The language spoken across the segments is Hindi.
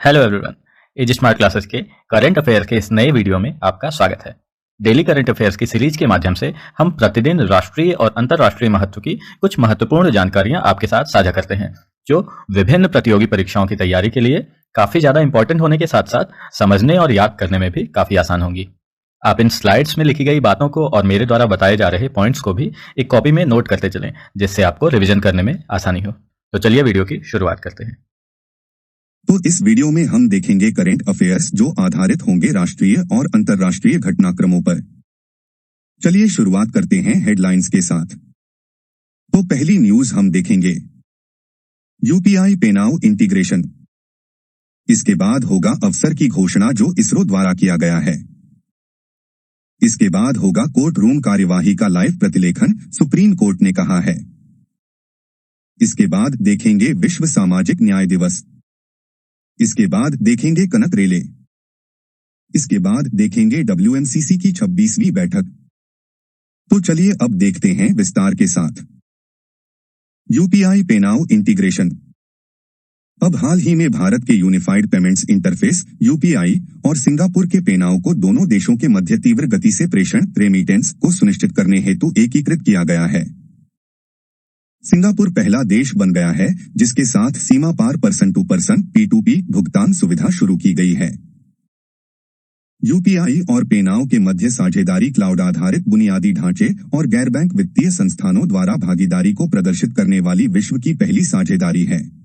हेलो एवरीवन, एजी स्मार्ट क्लासेस के करंट अफेयर्स के इस नए वीडियो में आपका स्वागत है। डेली करंट अफेयर्स की सीरीज के माध्यम से हम प्रतिदिन राष्ट्रीय और अंतर्राष्ट्रीय महत्व की कुछ महत्वपूर्ण जानकारियां आपके साथ साझा करते हैं, जो विभिन्न प्रतियोगी परीक्षाओं की तैयारी के लिए काफी ज्यादा इंपॉर्टेंट होने के साथ साथ समझने और याद करने में भी काफी आसान होंगी। आप इन स्लाइड्स में लिखी गई बातों को और मेरे द्वारा बताए जा रहे पॉइंट्स को भी एक कॉपी में नोट करते चलें, जिससे आपको रिविजन करने में आसानी हो। तो चलिए वीडियो की शुरुआत करते हैं। तो इस वीडियो में हम देखेंगे करंट अफेयर्स जो आधारित होंगे राष्ट्रीय और अंतर्राष्ट्रीय घटनाक्रमों पर। चलिए शुरुआत करते हैं हेडलाइंस के साथ। तो पहली न्यूज हम देखेंगे यूपीआई पे नाउ इंटीग्रेशन। इसके बाद होगा अवसर की घोषणा जो इसरो द्वारा किया गया है। इसके बाद होगा कोर्ट रूम कार्यवाही का लाइव प्रतिलेखन, सुप्रीम कोर्ट ने कहा है। इसके बाद देखेंगे विश्व सामाजिक न्याय दिवस। इसके बाद देखेंगे कनक रेले। इसके बाद देखेंगे WNCC की 26वीं बैठक। तो चलिए अब देखते हैं विस्तार के साथ। यूपीआई पे नाउ इंटीग्रेशन। अब हाल ही में भारत के यूनिफाइड पेमेंट्स इंटरफेस यूपीआई और सिंगापुर के पे नाउ को दोनों देशों के मध्य तीव्र गति से प्रेषण रेमिटेंस को सुनिश्चित करने हेतु एकीकृत किया गया है। सिंगापुर पहला देश बन गया है जिसके साथ सीमा पार पर्सन टू पर्सन P2P भुगतान सुविधा शुरू की गई है। यूपीआई और पे नाउ के मध्य साझेदारी क्लाउड आधारित बुनियादी ढांचे और गैर बैंक वित्तीय संस्थानों द्वारा भागीदारी को प्रदर्शित करने वाली विश्व की पहली साझेदारी है।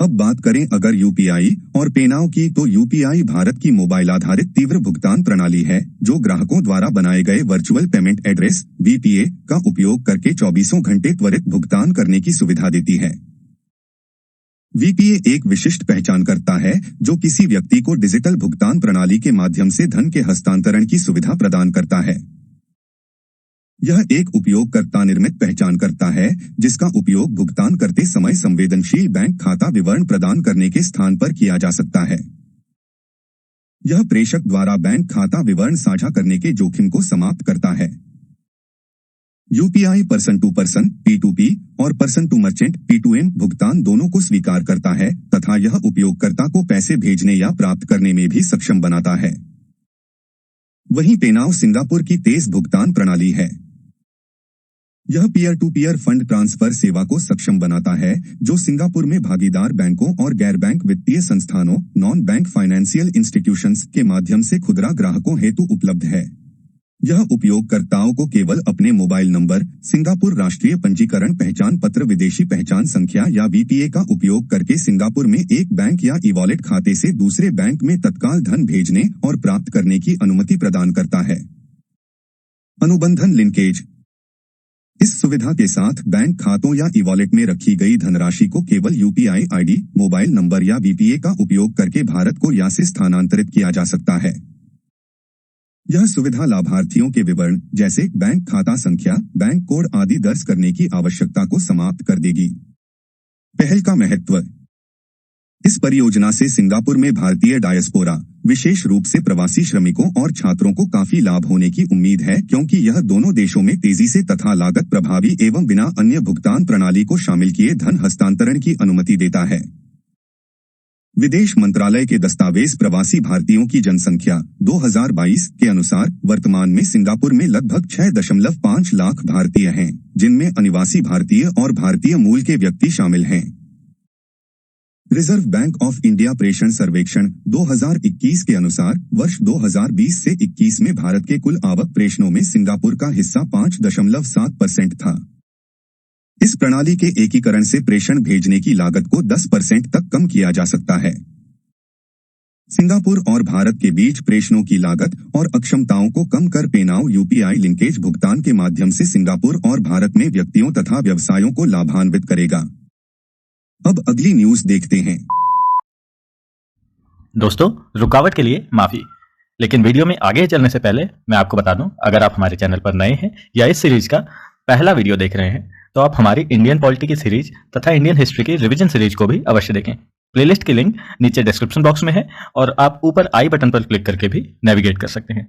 अब बात करें अगर यूपीआई और पे नाउ की, तो यूपीआई भारत की मोबाइल आधारित तीव्र भुगतान प्रणाली है जो ग्राहकों द्वारा बनाए गए वर्चुअल पेमेंट एड्रेस VPA का उपयोग करके 24 घंटे त्वरित भुगतान करने की सुविधा देती है। VPA एक विशिष्ट पहचानकर्ता है जो किसी व्यक्ति को डिजिटल भुगतान प्रणाली के माध्यम से धन के हस्तांतरण की सुविधा प्रदान करता है। यह एक उपयोगकर्ता निर्मित पहचानकर्ता है जिसका उपयोग भुगतान करते समय संवेदनशील बैंक खाता विवरण प्रदान करने के स्थान पर किया जा सकता है। यह प्रेषक द्वारा बैंक खाता विवरण साझा करने के जोखिम को समाप्त करता है। UPI person to person P2P और पर्सन टू मर्चेंट P2M भुगतान दोनों को स्वीकार करता है तथा यह उपयोगकर्ता को पैसे भेजने या प्राप्त करने में भी सक्षम बनाता है। वहीं पे नाउ सिंगापुर की तेज भुगतान प्रणाली है। यह peer to peer fund transfer सेवा को सक्षम बनाता है जो सिंगापुर में भागीदार बैंकों और गैर बैंक वित्तीय संस्थानों नॉन बैंक फाइनेंशियल इंस्टीट्यूशंस के माध्यम से खुदरा ग्राहकों हेतु उपलब्ध है। यह उपयोगकर्ताओं को केवल अपने मोबाइल नंबर, सिंगापुर राष्ट्रीय पंजीकरण पहचान पत्र, विदेशी पहचान संख्या या VPA का उपयोग करके सिंगापुर में एक बैंक या ई-वॉलेट खाते से दूसरे बैंक में तत्काल धन भेजने और प्राप्त करने की अनुमति प्रदान करता है। अनुबंधन लिंकेज। इस सुविधा के साथ बैंक खातों या ई-वॉलेट में रखी गई धनराशि को केवल UPI ID, मोबाइल नंबर या VPA का उपयोग करके भारत को या से स्थानांतरित किया जा सकता है। यह सुविधा लाभार्थियों के विवरण जैसे बैंक खाता संख्या, बैंक कोड आदि दर्ज करने की आवश्यकता को समाप्त कर देगी। पहल का महत्व। इस परियोजना से सिंगापुर में भारतीय डायस्पोरा, विशेष रूप से प्रवासी श्रमिकों और छात्रों को काफी लाभ होने की उम्मीद है क्योंकि यह दोनों देशों में तेजी से तथा लागत प्रभावी एवं बिना अन्य भुगतान प्रणाली को शामिल किए धन हस्तांतरण की अनुमति देता है। विदेश मंत्रालय के दस्तावेज प्रवासी भारतीयों की जनसंख्या 2022 के अनुसार वर्तमान में सिंगापुर में लगभग 6.5 लाख भारतीय हैं, जिनमें अनिवासी भारतीय और भारतीय मूल के व्यक्ति शामिल हैं। रिजर्व बैंक ऑफ इंडिया प्रेषण सर्वेक्षण 2021 के अनुसार वर्ष 2020 से 21 में भारत के कुल आवक प्रेषणों में सिंगापुर का हिस्सा 5.7% था। इस प्रणाली के एकीकरण से प्रेषण भेजने की लागत को 10% तक कम किया जा सकता है। सिंगापुर और भारत के बीच प्रेषणों की लागत और अक्षमताओं को कम कर पे नाउ UPI लिंकेज भुगतान के माध्यम से सिंगापुर और भारत में व्यक्तियों तथा व्यवसायों को लाभान्वित करेगा। अब अगली न्यूज देखते हैं। दोस्तों, रुकावट के लिए माफी, लेकिन वीडियो में आगे चलने से पहले मैं आपको बता दूं, अगर आप हमारे चैनल पर नए हैं या इस सीरीज का पहला वीडियो देख रहे हैं तो आप हमारी इंडियन पॉलिटी की सीरीज तथा इंडियन हिस्ट्री की रिवीजन सीरीज को भी अवश्य देखें। प्लेलिस्ट की लिंक नीचे डिस्क्रिप्शन बॉक्स में है और आप ऊपर आई बटन पर क्लिक करके भी नेविगेट कर सकते हैं।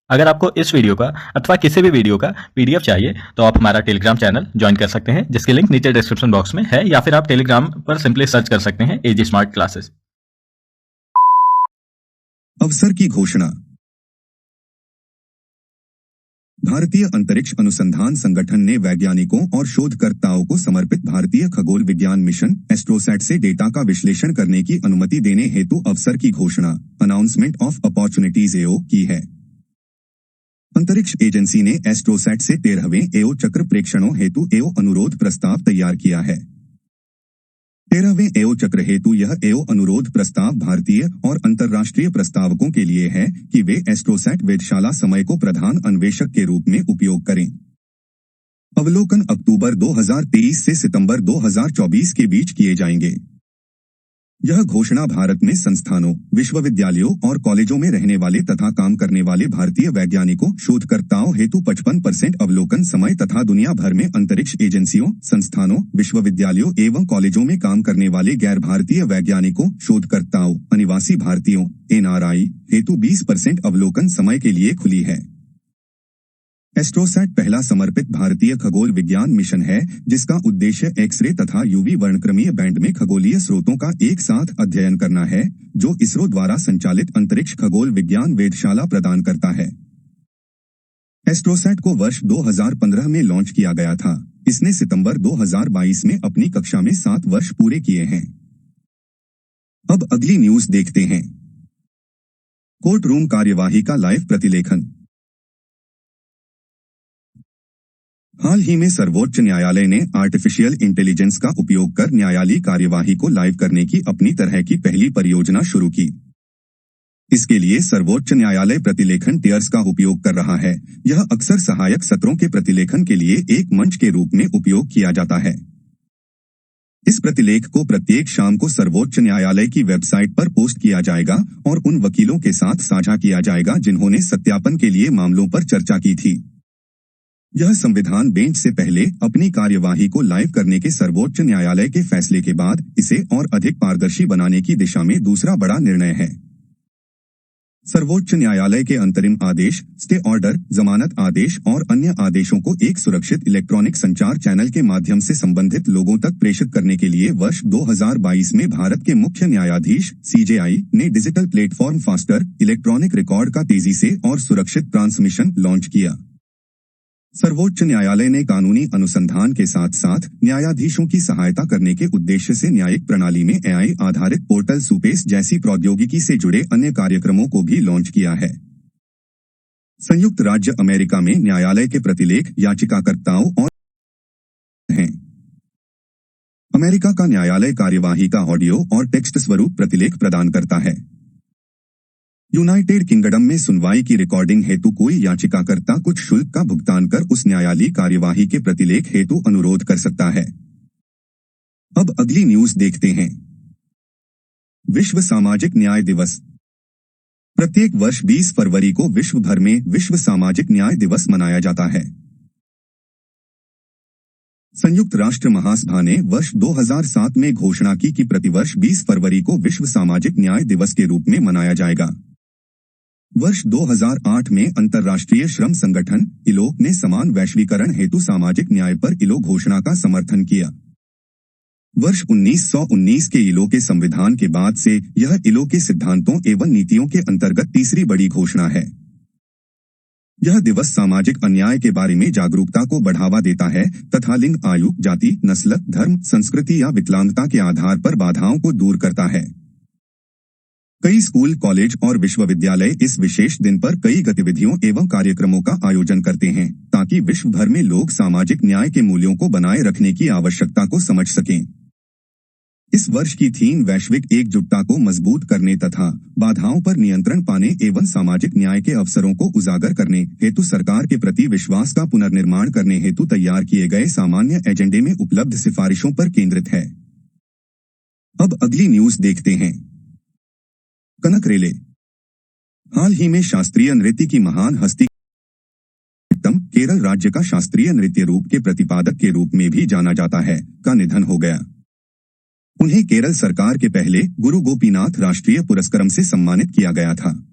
अगर आपको इस वीडियो का अथवा किसी भी वीडियो का PDF चाहिए तो आप हमारा टेलीग्राम चैनल ज्वाइन कर सकते हैं, जिसकी लिंक नीचे डिस्क्रिप्शन बॉक्स में है, या फिर आप टेलीग्राम पर सिंपली सर्च कर सकते हैं एजी स्मार्ट क्लासेस। अवसर की घोषणा। भारतीय अंतरिक्ष अनुसंधान संगठन ने वैज्ञानिकों और शोधकर्ताओं को समर्पित भारतीय खगोल विज्ञान मिशन एस्ट्रोसैट से डेटा का विश्लेषण करने की अनुमति देने हेतु अवसर की घोषणा अनाउंसमेंट ऑफ अपॉर्चुनिटीज एओ की है। अंतरिक्ष एजेंसी ने एस्ट्रोसैट से 13वें एओ चक्र प्रेक्षणों हेतु एओ अनुरोध प्रस्ताव तैयार किया है। 13वें एओ चक्र हेतु यह एओ अनुरोध प्रस्ताव भारतीय और अंतर्राष्ट्रीय प्रस्तावकों के लिए है कि वे एस्ट्रोसैट वेधशाला समय को प्रधान अन्वेषक के रूप में उपयोग करें। अवलोकन अक्टूबर 2023 से सितंबर 2024 के बीच किए जाएंगे। यह घोषणा भारत में संस्थानों, विश्वविद्यालयों और कॉलेजों में रहने वाले तथा काम करने वाले भारतीय वैज्ञानिकों, शोधकर्ताओं हेतु 55% अवलोकन समय तथा दुनिया भर में अंतरिक्ष एजेंसियों, संस्थानों, विश्वविद्यालयों एवं कॉलेजों में काम करने वाले गैर भारतीय वैज्ञानिकों, शोधकर्ताओं, अनिवासी भारतीयों (NRI) हेतु 20% अवलोकन समय के लिए खुली है। एस्ट्रोसैट पहला समर्पित भारतीय खगोल विज्ञान मिशन है जिसका उद्देश्य एक्स-रे तथा यूवी वर्णक्रमीय बैंड में खगोलीय स्रोतों का एक साथ अध्ययन करना है, जो इसरो द्वारा संचालित अंतरिक्ष खगोल विज्ञान वेधशाला प्रदान करता है। एस्ट्रोसैट को वर्ष 2015 में लॉन्च किया गया था। इसने सितंबर 2022 में अपनी कक्षा में 7 वर्ष पूरे किए हैं। अब अगली न्यूज देखते हैं। कोर्ट रूम कार्यवाही का लाइव प्रतिलेखन। हाल ही में सर्वोच्च न्यायालय ने आर्टिफिशियल इंटेलिजेंस का उपयोग कर न्यायालयीय कार्यवाही को लाइव करने की अपनी तरह की पहली परियोजना शुरू की। इसके लिए सर्वोच्च न्यायालय प्रतिलेखन टियर्स का उपयोग कर रहा है। यह अक्सर सहायक सत्रों के प्रतिलेखन के लिए एक मंच के रूप में उपयोग किया जाता है। इस प्रतिलेख को प्रत्येक शाम को सर्वोच्च न्यायालय की वेबसाइट पर पोस्ट किया जाएगा और उन वकीलों के साथ साझा किया जाएगा जिन्होंने सत्यापन के लिए मामलों पर चर्चा की थी। यह संविधान बेंच से पहले अपनी कार्यवाही को लाइव करने के सर्वोच्च न्यायालय के फैसले के बाद इसे और अधिक पारदर्शी बनाने की दिशा में दूसरा बड़ा निर्णय है। सर्वोच्च न्यायालय के अंतरिम आदेश, स्टे ऑर्डर, जमानत आदेश और अन्य आदेशों को एक सुरक्षित इलेक्ट्रॉनिक संचार चैनल के माध्यम से संबंधित लोगों तक प्रेषित करने के लिए वर्ष 2022 में भारत के मुख्य न्यायाधीश (CJI) ने digital platform faster electronic record का तेजी से और सुरक्षित ट्रांसमिशन लॉन्च किया। सर्वोच्च न्यायालय ने कानूनी अनुसंधान के साथ साथ न्यायाधीशों की सहायता करने के उद्देश्य से न्यायिक प्रणाली में AI आधारित पोर्टल सुपेस जैसी प्रौद्योगिकी से जुड़े अन्य कार्यक्रमों को भी लॉन्च किया है। संयुक्त राज्य अमेरिका में न्यायालय के प्रतिलेख याचिकाकर्ताओं और हैं। अमेरिका का न्यायालय कार्यवाही का ऑडियो और टेक्स्ट स्वरूप प्रतिलेख प्रदान करता है। यूनाइटेड किंगडम में सुनवाई की रिकॉर्डिंग हेतु कोई याचिकाकर्ता कुछ शुल्क का भुगतान कर उस न्यायालयीय कार्यवाही के प्रतिलेख हेतु अनुरोध कर सकता है। अब अगली न्यूज देखते हैं। विश्व सामाजिक न्याय दिवस। प्रत्येक वर्ष 20 फरवरी को विश्व भर में विश्व सामाजिक न्याय दिवस मनाया जाता है। संयुक्त राष्ट्र महासभा ने वर्ष 2007 में घोषणा की कि प्रतिवर्ष 20 फरवरी को विश्व सामाजिक न्याय दिवस के रूप में मनाया जाएगा। वर्ष 2008 में अंतर्राष्ट्रीय श्रम संगठन (ILO) ने समान वैश्वीकरण हेतु सामाजिक न्याय पर ILO घोषणा का समर्थन किया। वर्ष 1919 के ILO के संविधान के बाद से यह ILO के सिद्धांतों एवं नीतियों के अंतर्गत तीसरी बड़ी घोषणा है। यह दिवस सामाजिक अन्याय के बारे में जागरूकता को बढ़ावा देता है तथा लिंग, आयु, जाति, नस्ल, धर्म, संस्कृति या विकलांगता के आधार पर बाधाओं को दूर करता है। कई स्कूल, कॉलेज और विश्वविद्यालय इस विशेष दिन पर कई गतिविधियों एवं कार्यक्रमों का आयोजन करते हैं ताकि विश्व भर में लोग सामाजिक न्याय के मूल्यों को बनाए रखने की आवश्यकता को समझ सकें। इस वर्ष की थीम वैश्विक एकजुटता को मजबूत करने तथा बाधाओं पर नियंत्रण पाने एवं सामाजिक न्याय के अवसरों को उजागर करने हेतु सरकार के प्रति विश्वास का पुनर्निर्माण करने हेतु तैयार किए गए सामान्य एजेंडे में उपलब्ध सिफारिशों पर केंद्रित है। अब अगली न्यूज देखते हैं। कनक रेले। हाल ही में शास्त्रीय नृत्य की महान हस्ती केरल राज्य का शास्त्रीय नृत्य रूप के प्रतिपादक के रूप में भी जाना जाता है का निधन हो गया। उन्हें केरल सरकार के पहले गुरु गोपीनाथ राष्ट्रीय पुरस्कारम से सम्मानित किया गया था।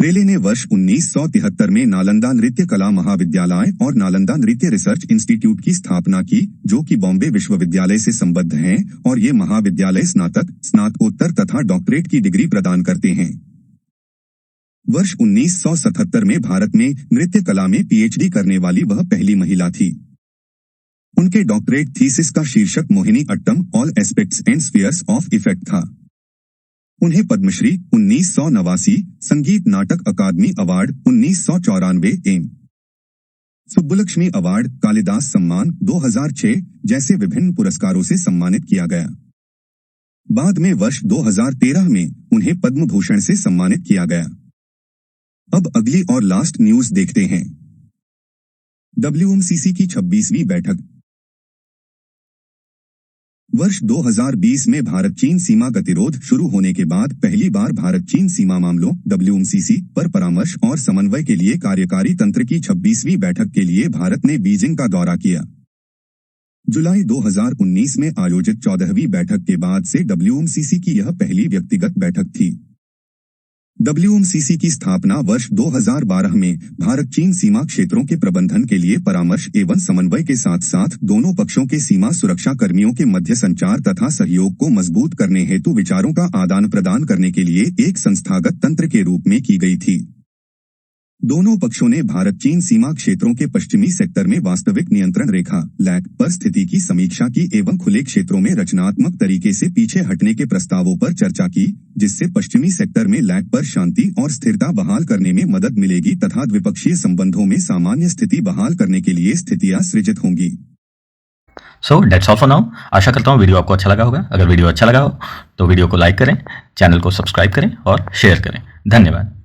रेले ने वर्ष 1973 में नालंदा नृत्य कला महाविद्यालय और नालंदा नृत्य रिसर्च इंस्टीट्यूट की स्थापना की, जो कि बॉम्बे विश्वविद्यालय से संबद्ध हैं और ये महाविद्यालय स्नातक, स्नातकोत्तर तथा डॉक्टरेट की डिग्री प्रदान करते हैं। वर्ष 1977 में भारत में नृत्य कला में पीएचडी करने वाली वह पहली महिला थी। उनके डॉक्टरेट थीसिस का शीर्षक Mohiniyattam all aspects and spheres of effect था। उन्हें Padmashri 1989, Sangeet Natak Akademi award 1994 M. Subbulakshmi award, Kalidas Samman 2006 जैसे विभिन्न पुरस्कारों से सम्मानित किया गया। बाद में वर्ष 2013 में उन्हें पद्म भूषण से सम्मानित किया गया। अब अगली और लास्ट न्यूज देखते हैं। WMCC की 26वीं बैठक। वर्ष 2020 में भारत चीन सीमा गतिरोध शुरू होने के बाद पहली बार भारत चीन सीमा मामलों WMCC पर परामर्श और समन्वय के लिए कार्यकारी तंत्र की 26वीं बैठक के लिए भारत ने बीजिंग का दौरा किया। जुलाई 2019 में आयोजित 14वीं बैठक के बाद से WMCC की यह पहली व्यक्तिगत बैठक थी। WMCC की स्थापना वर्ष 2012 में भारत चीन सीमा क्षेत्रों के प्रबंधन के लिए परामर्श एवं समन्वय के साथ साथ दोनों पक्षों के सीमा सुरक्षा कर्मियों के मध्य संचार तथा सहयोग को मजबूत करने हेतु विचारों का आदान प्रदान करने के लिए एक संस्थागत तंत्र के रूप में की गई थी। दोनों पक्षों ने भारत चीन सीमा क्षेत्रों के पश्चिमी सेक्टर में वास्तविक नियंत्रण रेखा लैक पर स्थिति की समीक्षा की एवं खुले क्षेत्रों में रचनात्मक तरीके से पीछे हटने के प्रस्तावों पर चर्चा की, जिससे पश्चिमी सेक्टर में लैक पर शांति और स्थिरता बहाल करने में मदद मिलेगी तथा द्विपक्षीय संबंधों में सामान्य स्थिति बहाल करने के लिए स्थितियां सृजित होंगी। So that's all for now. आशा करता हूँ वीडियो आपको अच्छा लगा होगा। अगर वीडियो अच्छा लगा हो तो वीडियो को लाइक करें, चैनल को सब्सक्राइब करें और शेयर करें। धन्यवाद।